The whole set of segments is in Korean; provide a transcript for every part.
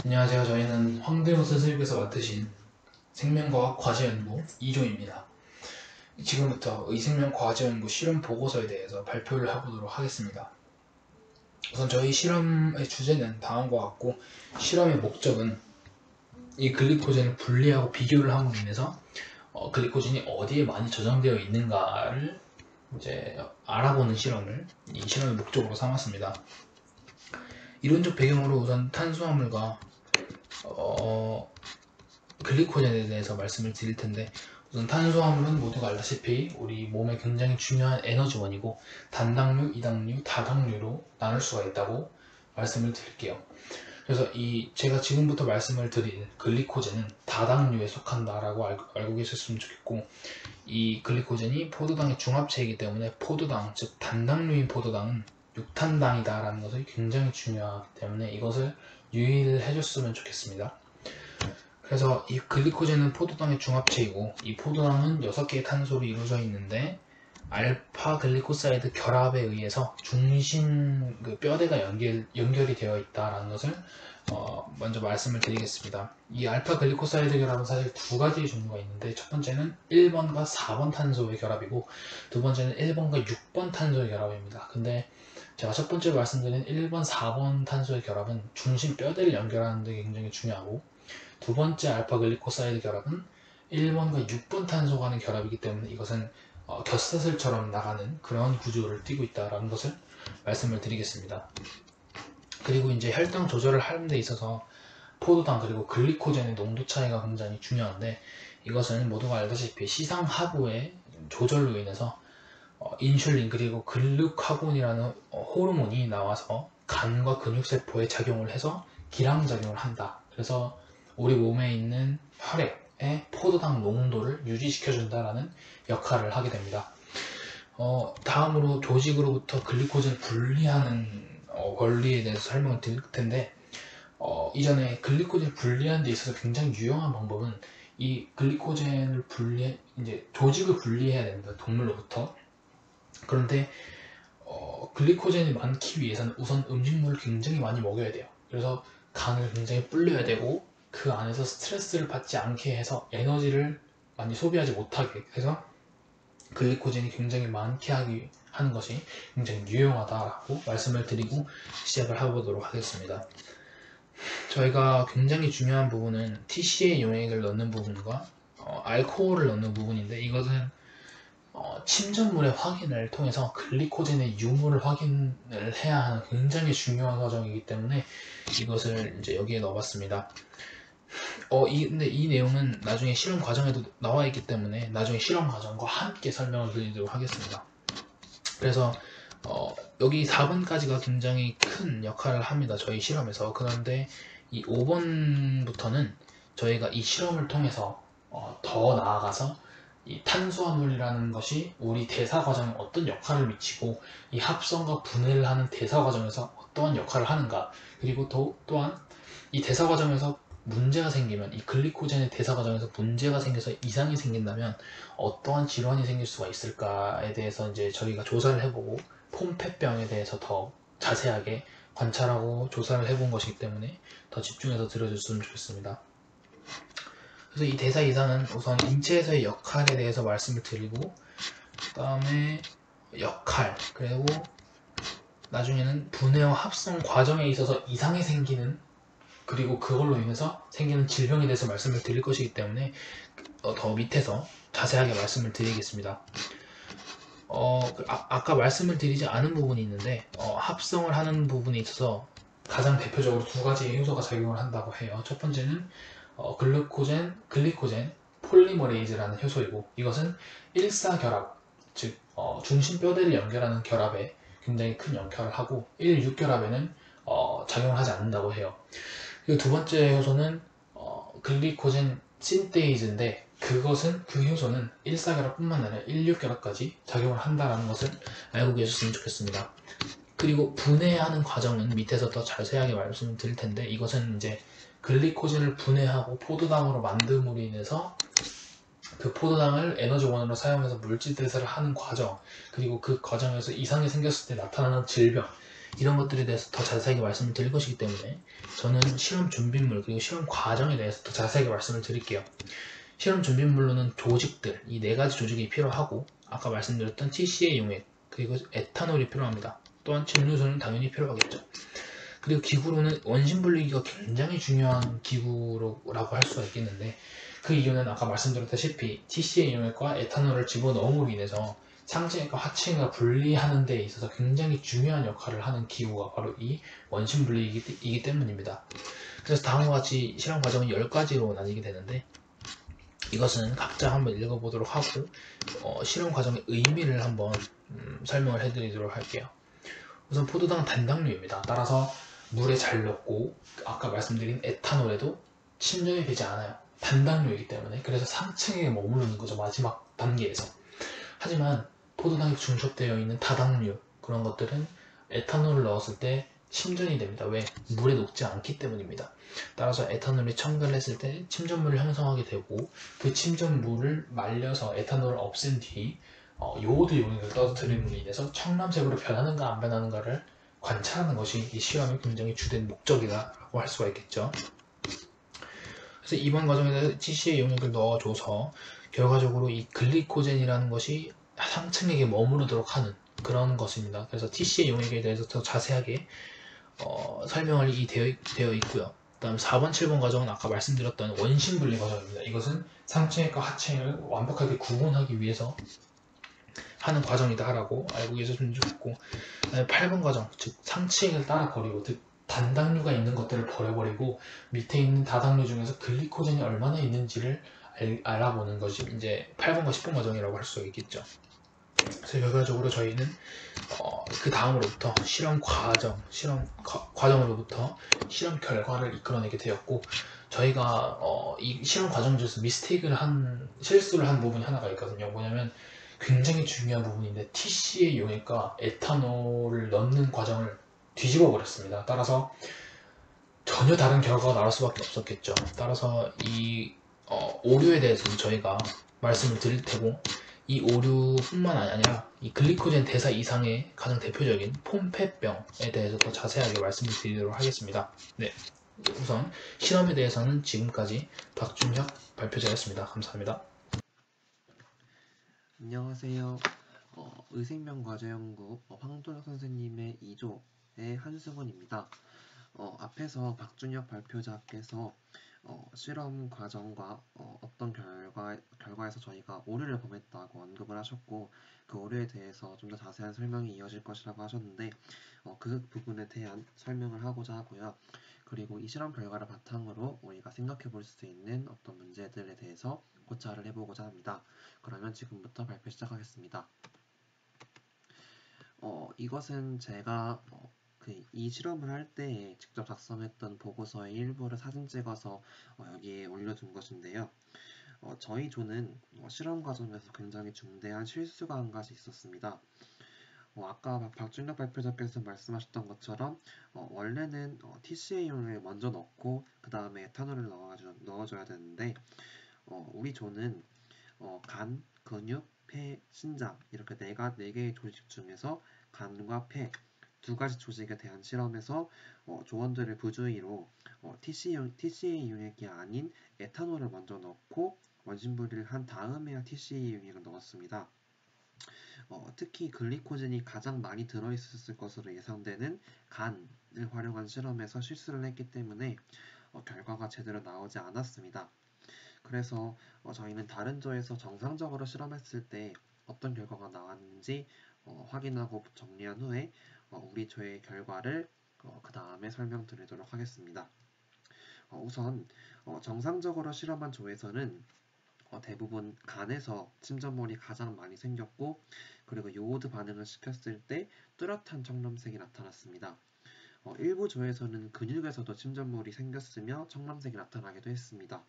안녕하세요. 저희는 황대호 선생님께서 맡으신 생명과학 과제연구 2조입니다. 지금부터 이 생명과제연구 실험 보고서에 대해서 발표를 해보도록 하겠습니다. 우선 저희 실험의 주제는 다음과 같고, 실험의 목적은 이 글리코젠을 분리하고 비교를 함으로 인해서 글리코젠이 어디에 많이 저장되어 있는가를 이제 알아보는 실험을 이 실험의 목적으로 삼았습니다. 이론적 배경으로 우선 탄수화물과 글리코젠에 대해서 말씀을 드릴 텐데, 우선 탄수화물은 모두가 알다시피 우리 몸에 굉장히 중요한 에너지원이고, 단당류, 이당류, 다당류로 나눌 수가 있다고 말씀을 드릴게요. 그래서 제가 지금부터 말씀을 드릴 글리코젠은 다당류에 속한다라고 알고 계셨으면 좋겠고, 이 글리코젠이 포도당의 중합체이기 때문에 포도당, 즉 단당류인 포도당은 6탄당이다 라는 것이 굉장히 중요하기 때문에 이것을 유의를 해줬으면 좋겠습니다. 그래서 이 글리코젠은 포도당의 중합체이고, 이 포도당은 6개의 탄소로 이루어져 있는데, 알파 글리코사이드 결합에 의해서 중심 뼈대가 연결이 되어 있다는 것을 먼저 말씀을 드리겠습니다. 이 알파 글리코사이드 결합은 사실 두 가지 종류가 있는데, 첫 번째는 1번과 4번 탄소의 결합이고, 두 번째는 1번과 6번 탄소의 결합입니다. 근데 제가 첫 번째로 말씀드린 1번, 4번 탄소의 결합은 중심 뼈대를 연결하는 데 굉장히 중요하고, 두 번째 알파 글리코사이드 결합은 1번과 6번 탄소 간의 결합이기 때문에 이것은 곁사슬처럼 나가는 그런 구조를 띠고 있다는 것을 말씀을 드리겠습니다. 그리고 이제 혈당 조절을 하는 데 있어서 포도당 그리고 글리코젠의 농도 차이가 굉장히 중요한데, 이것은 모두가 알다시피 시상하부의 조절로 인해서 인슐린 그리고 글루카곤이라는 호르몬이 나와서 간과 근육세포에 작용을 해서 기량작용을 한다. 그래서 우리 몸에 있는 혈액의 포도당 농도를 유지시켜준다라는 역할을 하게 됩니다. 다음으로 조직으로부터 글리코젠을 분리하는 원리에 대해서 설명을 드릴 텐데, 이전에 글리코젠을 분리하는 데 있어서 굉장히 유용한 방법은 이 글리코젠을 이제 조직을 분리해야 됩니다. 동물로부터. 그런데 글리코젠이 많기 위해서는 우선 음식물을 굉장히 많이 먹여야 돼요. 그래서 간을 굉장히 불려야 되고, 그 안에서 스트레스를 받지 않게 해서 에너지를 많이 소비하지 못하게 해서 글리코젠이 굉장히 많게 하는 것이 굉장히 유용하다라고 말씀을 드리고 시작을 해보도록 하겠습니다. 저희가 굉장히 중요한 부분은 TCA 용액을 넣는 부분과 알코올을 넣는 부분인데, 이것은 침전물의 확인을 통해서 글리코젠의 유무를 확인을 해야 하는 굉장히 중요한 과정이기 때문에 이것을 이제 여기에 넣어봤습니다. 근데 이 내용은 나중에 실험 과정에도 나와 있기 때문에 나중에 실험 과정과 함께 설명을 드리도록 하겠습니다. 그래서 여기 4번까지가 굉장히 큰 역할을 합니다. 저희 실험에서. 그런데 이 5번부터는 저희가 이 실험을 통해서 더 나아가서 이 탄수화물이라는 것이 우리 대사 과정에 어떤 역할을 미치고, 이 합성과 분해를 하는 대사 과정에서 어떠한 역할을 하는가, 그리고 또한 이 대사 과정에서 문제가 생기면, 이 글리코젠의 대사 과정에서 문제가 생겨서 이상이 생긴다면 어떠한 질환이 생길 수가 있을까에 대해서 이제 저희가 조사를 해보고, 폼페병에 대해서 더 자세하게 관찰하고 조사를 해본 것이기 때문에 더 집중해서 들어줬으면 좋겠습니다. 그래서 이 대사 이상은 우선 인체에서의 역할에 대해서 말씀을 드리고, 그 다음에 역할, 그리고 나중에는 분해와 합성 과정에 있어서 이상이 생기는, 그리고 그걸로 인해서 생기는 질병에 대해서 말씀을 드릴 것이기 때문에 더 밑에서 자세하게 말씀을 드리겠습니다. 아까 말씀을 드리지 않은 부분이 있는데, 합성을 하는 부분에 있어서 가장 대표적으로 두 가지의 효소가 작용을 한다고 해요. 첫 번째는 글리코젠 폴리머레이즈라는 효소이고, 이것은 일사결합, 즉 중심 뼈대를 연결하는 결합에 굉장히 큰 역할을 하고, 1,6결합에는 작용을 하지 않는다고 해요. 그리고 두 번째 효소는 글리코젠 신테이즈인데, 그 효소는 1사결합 뿐만 아니라 1,6결합까지 작용을 한다는 것을 알고 계셨으면 좋겠습니다. 그리고 분해하는 과정은 밑에서 더 자세하게 말씀을 드릴 텐데, 이것은 이제 글리코젠을 분해하고 포도당으로 만듦으로 인해서 그 포도당을 에너지원으로 사용해서 물질 대사를 하는 과정, 그리고 그 과정에서 이상이 생겼을 때 나타나는 질병, 이런 것들에 대해서 더 자세하게 말씀을 드릴 것이기 때문에 저는 실험 준비물 그리고 실험 과정에 대해서 더 자세하게 말씀을 드릴게요. 실험 준비물로는 조직들, 이 네 가지 조직이 필요하고 아까 말씀드렸던 TCA 용액 그리고 에탄올이 필요합니다. 또한 증류소는 당연히 필요하겠죠. 그리고 기구로는 원심 분리기가 굉장히 중요한 기구라고 할 수가 있겠는데 그 이유는 아까 말씀드렸다시피 TCA 용액과 에탄올을 집어넣음으로 인해서 상층액과 하층액을 분리하는 데 있어서 굉장히 중요한 역할을 하는 기구가 바로 이 원심 분리이기 때문입니다. 그래서 다음과 같이 실험 과정은 10가지로 나뉘게 되는데 이것은 각자 한번 읽어보도록 하고 실험 과정의 의미를 한번 설명을 해드리도록 할게요. 우선 포도당은 단당류입니다. 따라서 물에 잘 녹고 아까 말씀드린 에탄올에도 침전이 되지 않아요. 단당류이기 때문에. 그래서 상층에 머무르는 거죠. 마지막 단계에서. 하지만 포도당이 중첩되어 있는 다당류 그런 것들은 에탄올을 넣었을 때 침전이 됩니다. 왜? 물에 녹지 않기 때문입니다. 따라서 에탄올이 첨가를 했을 때 침전물을 형성하게 되고 그 침전물을 말려서 에탄올을 없앤 뒤 요오드 용액을 떨어뜨림으로 인해서 청람색으로 변하는가 안 변하는가를 관찰하는 것이 이 실험의 굉장히 주된 목적이다라고 할 수가 있겠죠. 그래서 이번 과정에서 TCA 용액을 넣어줘서 결과적으로 이 글리코젠이라는 것이 상층액에 머무르도록 하는 그런 것입니다. 그래서 TCA 용액에 대해서 더 자세하게 설명이 되어 있고요. 그 다음 4번, 7번 과정은 아까 말씀드렸던 원심 분리 과정입니다. 이것은 상층액과 하층액을 완벽하게 구분하기 위해서 하는 과정이다라고 알고 계셨으면 좋겠고 8번 과정, 즉 상층액을 따라 버리고 즉 단당류가 있는 것들을 버려버리고 밑에 있는 다당류 중에서 글리코젠이 얼마나 있는지를 알아보는 것이 이제 8번과 10번 과정이라고 할 수가 있겠죠. 그래서 결과적으로 저희는 그 다음으로부터 실험 과정으로부터 실험 결과를 이끌어내게 되었고 저희가 이 실험 과정 중에서 실수를 한 부분이 하나가 있거든요. 뭐냐면 굉장히 중요한 부분인데 TCA 용액과 에탄올을 넣는 과정을 뒤집어 버렸습니다. 따라서 전혀 다른 결과가 나올 수밖에 없었겠죠. 따라서 이 오류에 대해서는 저희가 말씀을 드릴 테고 이 오류뿐만 아니라 이 글리코젠 대사 이상의 가장 대표적인 폼페병에 대해서 더 자세하게 말씀을 드리도록 하겠습니다. 네, 우선 실험에 대해서는 지금까지 박준혁 발표자였습니다. 감사합니다. 안녕하세요. 의생명과제연구 황도혁 선생님의 2조의 한승훈입니다. 앞에서 박준혁 발표자께서 실험 과정과 어떤 결과에서 저희가 오류를 범했다고 언급을 하셨고 그 오류에 대해서 좀 더 자세한 설명이 이어질 것이라고 하셨는데 그 부분에 대한 설명을 하고자 하고요. 그리고 이 실험 결과를 바탕으로 우리가 생각해 볼 수 있는 어떤 문제들에 대해서 고찰을 해보고자 합니다. 그러면 지금부터 발표 시작하겠습니다. 이것은 제가 이 실험을 할 때 직접 작성했던 보고서의 일부를 사진 찍어서 여기에 올려둔 것인데요. 저희 조는 실험 과정에서 굉장히 중대한 실수가 한 가지 있었습니다. 아까 박준혁 발표자께서 말씀하셨던 것처럼 원래는 TCA용을 먼저 넣고 그 다음에 에탄올을 넣어줘야 되는데 우리 조는 간, 근육, 폐, 신장 이렇게 네 개의 조직 중에서 간과 폐 두 가지 조직에 대한 실험에서 조원들을 부주의로 TCA 용액이 아닌 에탄올을 먼저 넣고 원심분리를 한 다음에야 TCA 용액을 넣었습니다. 특히 글리코젠이 가장 많이 들어있었을 것으로 예상되는 간을 활용한 실험에서 실수를 했기 때문에 결과가 제대로 나오지 않았습니다. 그래서 저희는 다른 조에서 정상적으로 실험했을 때 어떤 결과가 나왔는지 확인하고 정리한 후에 우리 조의 결과를 그 다음에 설명드리도록 하겠습니다. 우선 정상적으로 실험한 조에서는 대부분 간에서 침전물이 가장 많이 생겼고 그리고 요오드 반응을 시켰을 때 뚜렷한 청람색이 나타났습니다. 일부 조에서는 근육에서도 침전물이 생겼으며 청람색이 나타나기도 했습니다.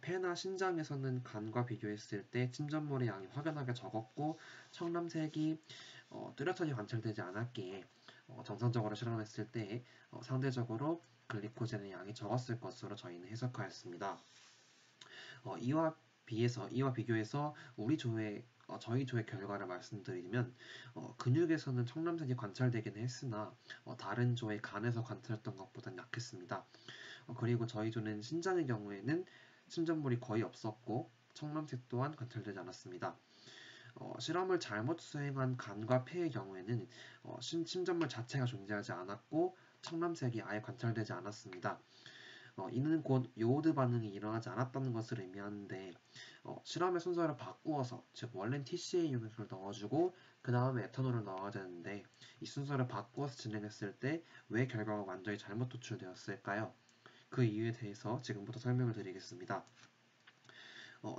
폐나 신장에서는 간과 비교했을 때 침전물의 양이 확연하게 적었고 청람색이 뚜렷하게 관찰되지 않았기에 정상적으로 실험했을 때 상대적으로 글리코젠의 양이 적었을 것으로 저희는 해석하였습니다. 이와 비교해서 우리 조의 저희 조의 결과를 말씀드리면 근육에서는 청남색이 관찰되긴 했으나 다른 조의 간에서 관찰했던 것보다는 약했습니다. 그리고 저희 조는 신장의 경우에는 침전물이 거의 없었고 청남색 또한 관찰되지 않았습니다. 실험을 잘못 수행한 간과 폐의 경우에는 침전물 자체가 존재하지 않았고 청남색이 아예 관찰되지 않았습니다. 이는 곧 요오드 반응이 일어나지 않았다는 것을 의미하는데 실험의 순서를 바꾸어서 즉 원래는 TCA 용액을 넣어주고 그 다음에 에탄올을 넣어야 되는데 이 순서를 바꾸어서 진행했을 때 왜 결과가 완전히 잘못 도출되었을까요? 그 이유에 대해서 지금부터 설명을 드리겠습니다.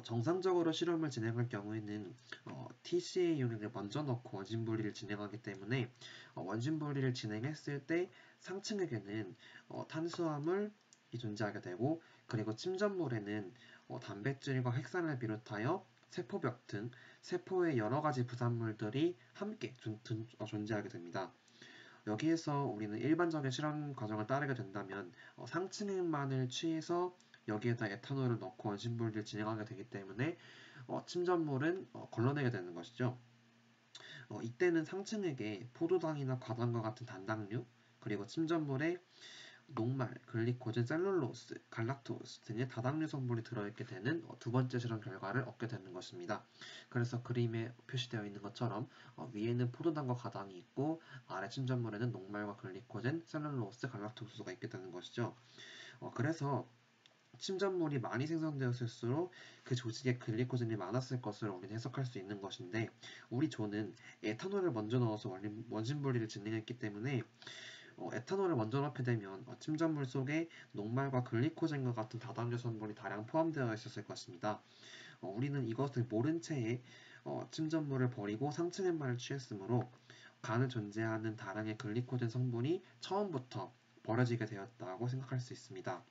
정상적으로 실험을 진행할 경우에는 TCA 용액을 먼저 넣고 원심 분리를 진행하기 때문에 원심 분리를 진행했을 때 상층액에는 탄수화물이 존재하게 되고 그리고 침전물에는 단백질과 핵산을 비롯하여 세포벽 등 세포의 여러 가지 부산물들이 함께 존재하게 됩니다. 여기에서 우리는 일반적인 실험 과정을 따르게 된다면 상층액만을 취해서 여기에다 에탄올을 넣고 원심분리를 진행하게 되기 때문에 침전물은 걸러내게 되는 것이죠. 이때는 상층액에 포도당이나 과당과 같은 단당류 그리고 침전물에 녹말, 글리코젠, 셀룰로스, 갈락토스 등의 다당류 성분이 들어있게 되는 두 번째 실험 결과를 얻게 되는 것입니다. 그래서 그림에 표시되어 있는 것처럼 위에는 포도당과 과당이 있고 아래 침전물에는 녹말과 글리코젠, 셀룰로스, 갈락토스가 있게 되는 것이죠. 그래서 침전물이 많이 생성되었을수록 그 조직에 글리코젠이 많았을 것으로 우리는 해석할 수 있는 것인데 우리 조는 에탄올을 먼저 넣어서 원심 분리를 진행했기 때문에 에탄올을 먼저 넣게 되면 침전물 속에 녹말과 글리코젠과 같은 다당류 성분이 다량 포함되어 있었을 것입니다. 우리는 이것을 모른 채에 침전물을 버리고 상층액만을 취했으므로 간에 존재하는 다량의 글리코젠 성분이 처음부터 버려지게 되었다고 생각할 수 있습니다.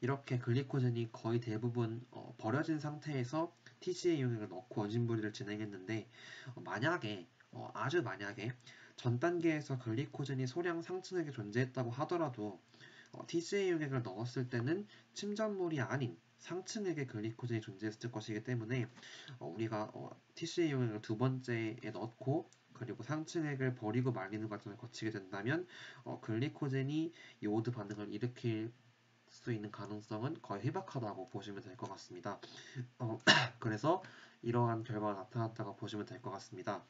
이렇게 글리코젠이 거의 대부분 버려진 상태에서 TCA 용액을 넣고 원심 분리를 진행했는데 만약에 아주 만약에 전 단계에서 글리코젠이 소량 상층액에 존재했다고 하더라도 TCA 용액을 넣었을 때는 침전물이 아닌 상층액의 글리코젠이 존재했을 것이기 때문에 우리가 TCA 용액을 두 번째에 넣고 그리고 상층액을 버리고 말리는 과정을 거치게 된다면 글리코젠이 요오드 반응을 일으킬 수 있는 가능성은 거의 희박하다고 보시면 될 것 같습니다. 그래서 이러한 결과가 나타났다고 보시면 될 것 같습니다.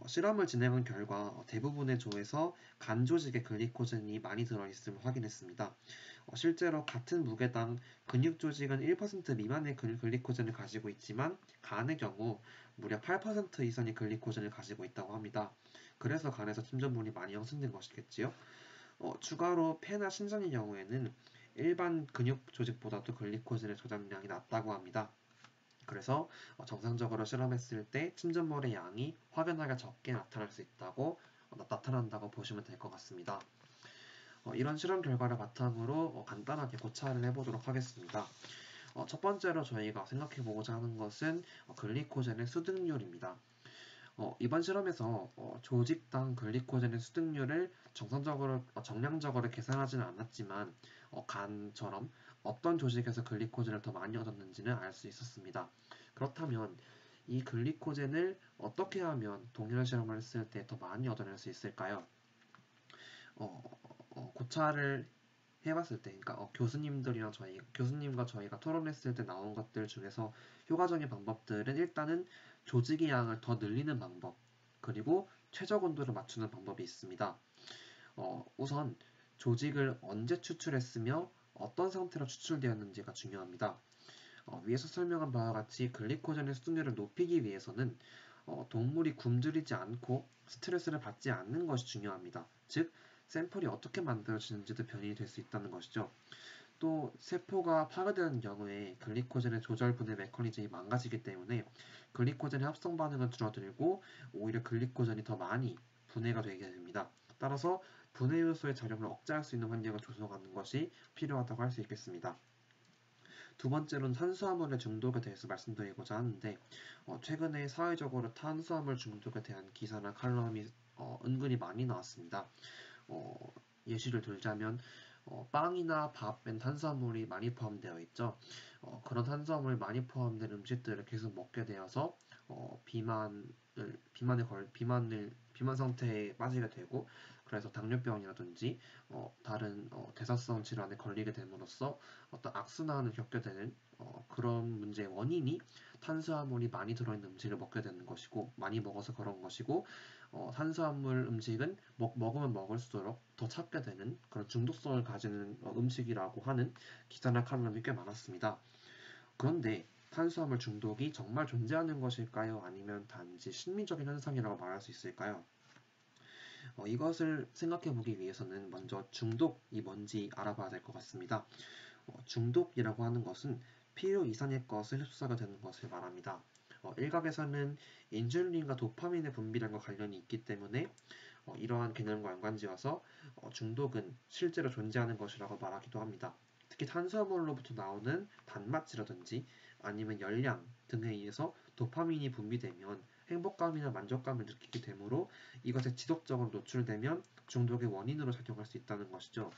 실험을 진행한 결과 대부분의 조에서 간 조직에 글리코젠이 많이 들어있음을 확인했습니다. 실제로 같은 무게당 근육 조직은 1% 미만의 글리코젠을 가지고 있지만 간의 경우 무려 8% 이상의 글리코젠을 가지고 있다고 합니다. 그래서 간에서 침전물이 많이 형성된 것이겠지요. 추가로 폐나 신장의 경우에는 일반 근육 조직보다도 글리코젠의 저장량이 낮다고 합니다. 그래서 정상적으로 실험했을 때 침전물의 양이 확연하게 적게 나타날 수 있다고 나타난다고 보시면 될 것 같습니다. 이런 실험 결과를 바탕으로 간단하게 고찰을 해보도록 하겠습니다. 첫 번째로 저희가 생각해보고자 하는 것은 글리코젠의 수득률입니다. 이번 실험에서 조직당 글리코젠의 수득률을 정상적으로 정량적으로 계산하지는 않았지만 간처럼 어떤 조직에서 글리코젠을 더 많이 얻었는지는 알 수 있었습니다. 그렇다면 이 글리코젠을 어떻게 하면 동일한 실험을 했을 때 더 많이 얻어낼 수 있을까요? 고찰을 해봤을 때, 그러니까 교수님과 저희가 토론했을 때 나온 것들 중에서 효과적인 방법들은 일단은 조직의 양을 더 늘리는 방법, 그리고 최적 온도를 맞추는 방법이 있습니다. 우선 조직을 언제 추출했으며 어떤 상태로 추출되었는지가 중요합니다. 위에서 설명한 바와 같이 글리코젠의 수준율을 높이기 위해서는 동물이 굶주리지 않고 스트레스를 받지 않는 것이 중요합니다. 즉, 샘플이 어떻게 만들어지는지도 변이될 수 있다는 것이죠. 또 세포가 파괴되는 경우에 글리코젠의 조절 분해 메커니즘이 망가지기 때문에 글리코젠의 합성 반응은 줄어들고 오히려 글리코젠이 더 많이 분해가 되게 됩니다. 따라서 분해 요소의 작용을 억제할 수 있는 환경을 조성하는 것이 필요하다고 할 수 있겠습니다. 두 번째로는 탄수화물의 중독에 대해서 말씀드리고자 하는데 최근에 사회적으로 탄수화물 중독에 대한 기사나 칼럼이 은근히 많이 나왔습니다. 예시를 들자면 빵이나 밥엔 탄수화물이 많이 포함되어 있죠. 그런 탄수화물이 많이 포함된 음식들을 계속 먹게 되어서 비만 상태에 빠지게 되고, 그래서 당뇨병이라든지 다른 대사성 질환에 걸리게 됨으로써 어떤 악순환을 겪게 되는 그런 문제의 원인이 탄수화물이 많이 들어있는 음식을 먹게 되는 것이고, 많이 먹어서 그런 것이고, 탄수화물 음식은 먹으면 먹을수록 더 찾게 되는 그런 중독성을 가지는 음식이라고 하는 기사나 칼럼이 꽤 많았습니다. 그런데 탄수화물 중독이 정말 존재하는 것일까요? 아니면 단지 심리적인 현상이라고 말할 수 있을까요? 이것을 생각해 보기 위해서는 먼저 중독이 뭔지 알아봐야 될 것 같습니다. 중독이라고 하는 것은 필요 이상의 것을 흡수하게 되는 것을 말합니다. 일각에서는 인슐린과 도파민의 분비량과 관련이 있기 때문에 이러한 개념과 연관지어서 중독은 실제로 존재하는 것이라고 말하기도 합니다. 특히 탄수화물로부터 나오는 단맛이라든지 아니면 열량 등에 의해서 도파민이 분비되면 행복감이나 만족감을 느끼게 되므로 이것에 지속적으로 노출되면 중독의 원인으로 작용할 수 있다는 것이죠.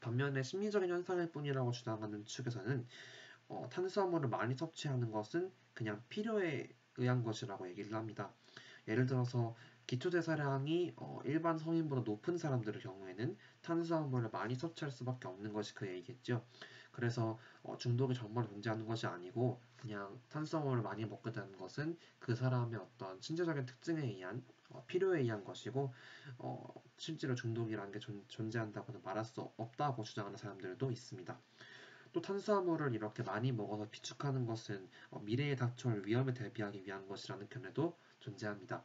반면에 심리적인 현상일 뿐이라고 주장하는 측에서는 탄수화물을 많이 섭취하는 것은 그냥 필요에 의한 것이라고 얘기를 합니다. 예를 들어서 기초대사량이 일반 성인보다 높은 사람들의 경우에는 탄수화물을 많이 섭취할 수밖에 없는 것이 그 얘기겠죠. 그래서 중독이 정말 존재하는 것이 아니고 그냥 탄수화물을 많이 먹게 되는 것은 그 사람의 어떤 신체적인 특징에 의한 필요에 의한 것이고 실제로 중독이라는 게 존재한다고는 말할 수 없다고 주장하는 사람들도 있습니다. 또 탄수화물을 이렇게 많이 먹어서 비축하는 것은 미래에 닥쳐올 위험에 대비하기 위한 것이라는 견해도 존재합니다.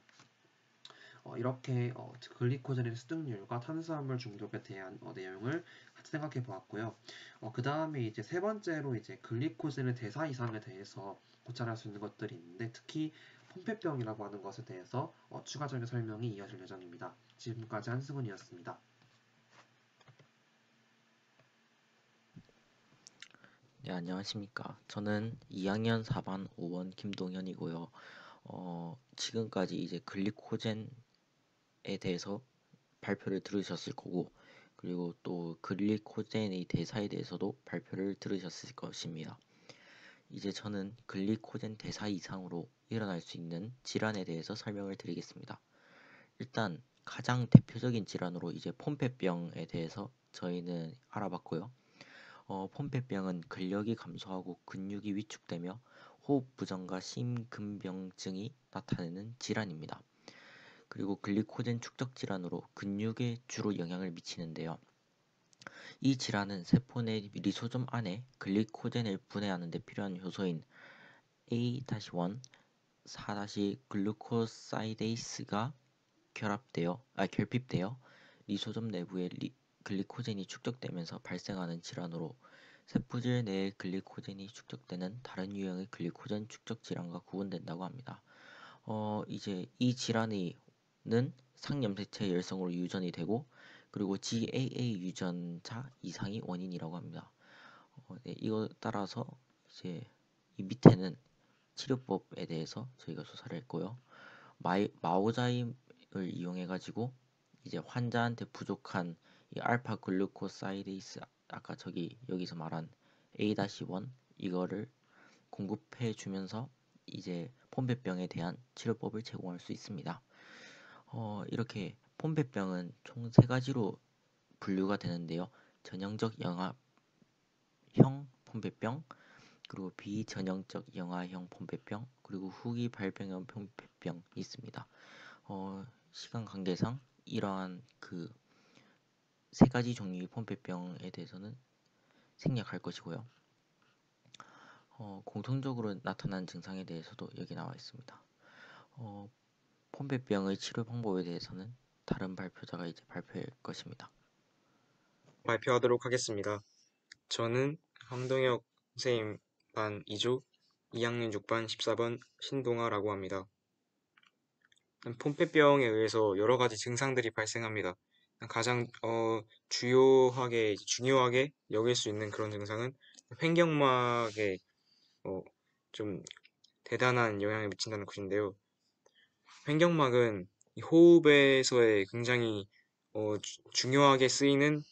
이렇게 글리코젠의 습득률과 탄수화물 중독에 대한 내용을 같이 생각해 보았고요. 그 다음에 이제 세 번째로 이제 글리코젠의 대사 이상에 대해서 고찰할 수 있는 것들이 있는데, 특히 폼페병이라고 하는 것에 대해서 추가적인 설명이 이어질 예정입니다. 지금까지 한승훈이었습니다. 네, 안녕하십니까. 저는 2학년 4반 5번 김동현이고요. 지금까지 이제 글리코젠에 대해서 발표를 들으셨을 거고, 그리고 또 글리코젠의 대사에 대해서도 발표를 들으셨을 것입니다. 이제 저는 글리코젠 대사 이상으로 일어날 수 있는 질환에 대해서 설명을 드리겠습니다. 일단 가장 대표적인 질환으로 이제 폼페병에 대해서 저희는 알아봤고요. 폼페병은 근력이 감소하고 근육이 위축되며 호흡 부정과 심근병증이 나타내는 질환입니다. 그리고 글리코젠 축적 질환으로 근육에 주로 영향을 미치는데요. 이 질환은 세포 내 리소좀 안에 글리코젠을 분해하는 데 필요한 효소인 A-1, 4-글루코사이데이스가 결핍되어 리소좀 내부에 글리코젠이 축적되면서 발생하는 질환으로 세포질 내에 글리코젠이 축적되는 다른 유형의 글리코젠 축적 질환과 구분된다고 합니다. 이제 이 질환은 상염색체 열성으로 유전이 되고, 그리고 GAA 유전자 이상이 원인이라고 합니다. 네, 이거 따라서 이제 이 밑에는 치료법에 대해서 저희가 조사를 했고요. 마오자임을 이용해 가지고 이제 환자한테 부족한 이 알파 글루코사이데이스, 아까 여기서 말한 A-1 이거를 공급해 주면서 이제 폼페병에 대한 치료법을 제공할 수 있습니다. 이렇게 폼페병은 총 세 가지로 분류가 되는데요. 전형적 영아형 폼페병, 그리고 비전형적 영아형 폼페병, 그리고 후기 발병형 폼페병이 있습니다. 시간 관계상 이러한 그 세 가지 종류의 폼페병에 대해서는 생략할 것이고요. 공통적으로 나타나는 증상에 대해서도 여기 나와 있습니다. 폼페병의 치료 방법에 대해서는 다른 발표자가 이제 발표할 것입니다. 발표하도록 하겠습니다. 저는 황동혁 선생님 반 2조 2학년 6반 14번 신동아라고 합니다. 폼페병에 의해서 여러 가지 증상들이 발생합니다. 가장 중요하게 여길 수 있는 그런 증상은 횡격막에 좀 대단한 영향을 미친다는 것인데요. 횡격막은 이 호흡에서의 굉장히 중요하게 쓰이는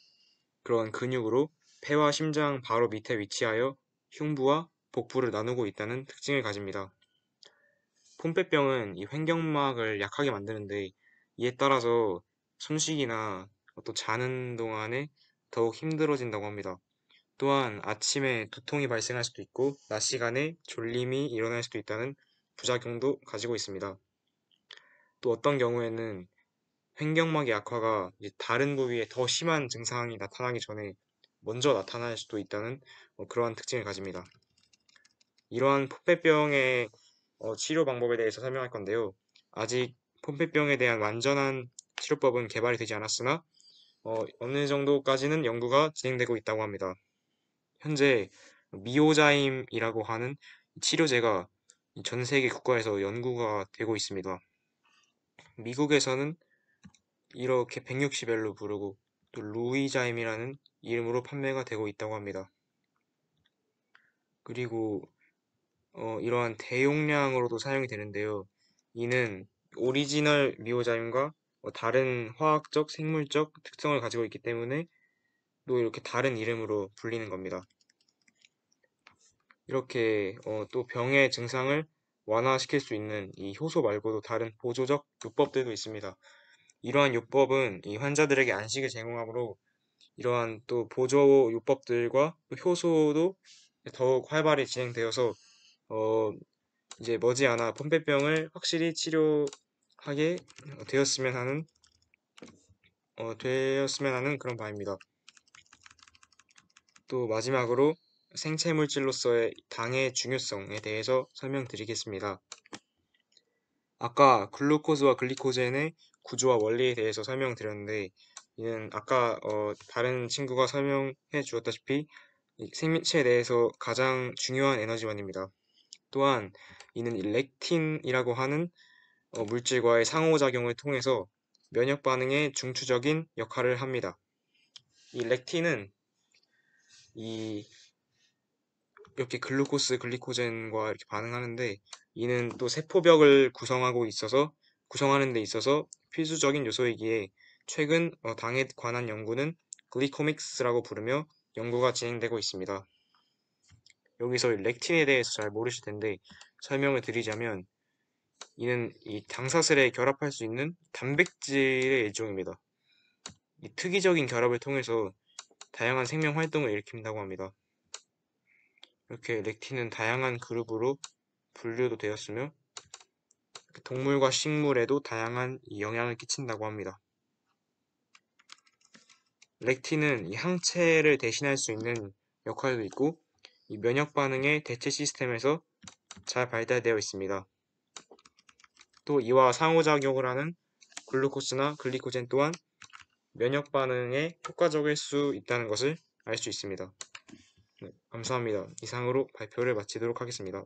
그런 근육으로 폐와 심장 바로 밑에 위치하여 흉부와 복부를 나누고 있다는 특징을 가집니다. 폼페병은 이 횡격막을 약하게 만드는데 이에 따라서 숨쉬기나 또 자는 동안에 더욱 힘들어진다고 합니다. 또한 아침에 두통이 발생할 수도 있고 낮 시간에 졸림이 일어날 수도 있다는 부작용도 가지고 있습니다. 또 어떤 경우에는 횡격막의 약화가 이제 다른 부위에 더 심한 증상이 나타나기 전에 먼저 나타날 수도 있다는 그러한 특징을 가집니다. 이러한 폼페병의 치료 방법에 대해서 설명할 건데요. 아직 폼페병에 대한 완전한 치료법은 개발이 되지 않았으나 어느 정도까지는 연구가 진행되고 있다고 합니다. 현재 미오자임이라고 하는 치료제가 전 세계 국가에서 연구가 되고 있습니다. 미국에서는 이렇게 160L로 부르고 또 루이자임이라는 이름으로 판매가 되고 있다고 합니다. 그리고 이러한 대용량으로도 사용이 되는데요. 이는 오리지널 미오자임과 다른 화학적, 생물적 특성을 가지고 있기 때문에 또 이렇게 다른 이름으로 불리는 겁니다. 이렇게 또 병의 증상을 완화시킬 수 있는 이 효소 말고도 다른 보조적 요법들도 있습니다. 이러한 요법은 이 환자들에게 안식을 제공하므로 이러한 또 보조 요법들과 또 효소도 더욱 활발히 진행되어서 이제 머지않아 폼페병을 확실히 치료하게 되었으면 하는 그런 바입니다. 또 마지막으로 생체 물질로서의 당의 중요성에 대해서 설명드리겠습니다. 아까 글루코즈와 글리코젠의 구조와 원리에 대해서 설명드렸는데 이는 아까 다른 친구가 설명해 주었다시피 생명체에 대해서 가장 중요한 에너지원입니다. 또한 이는 렉틴이라고 하는 물질과의 상호작용을 통해서 면역 반응에 중추적인 역할을 합니다. 이 렉틴은 이렇게 글루코스, 글리코젠과 이렇게 반응하는데 이는 또 세포벽을 구성하는 데 있어서 필수적인 요소이기에 최근 당에 관한 연구는 글리코믹스라고 부르며 연구가 진행되고 있습니다. 여기서 렉틴에 대해서 잘 모르실 텐데 설명을 드리자면 이는 이 당사슬에 결합할 수 있는 단백질의 일종입니다. 이 특이적인 결합을 통해서 다양한 생명 활동을 일으킨다고 합니다. 이렇게 렉틴은 다양한 그룹으로 분류도 되었으며 동물과 식물에도 다양한 영향을 끼친다고 합니다. 렉틴은 이 항체를 대신할 수 있는 역할도 있고 이 면역 반응의 대체 시스템에서 잘 발달되어 있습니다. 또 이와 상호작용을 하는 글루코스나 글리코젠 또한 면역 반응에 효과적일 수 있다는 것을 알 수 있습니다. 네, 감사합니다. 이상으로 발표를 마치도록 하겠습니다.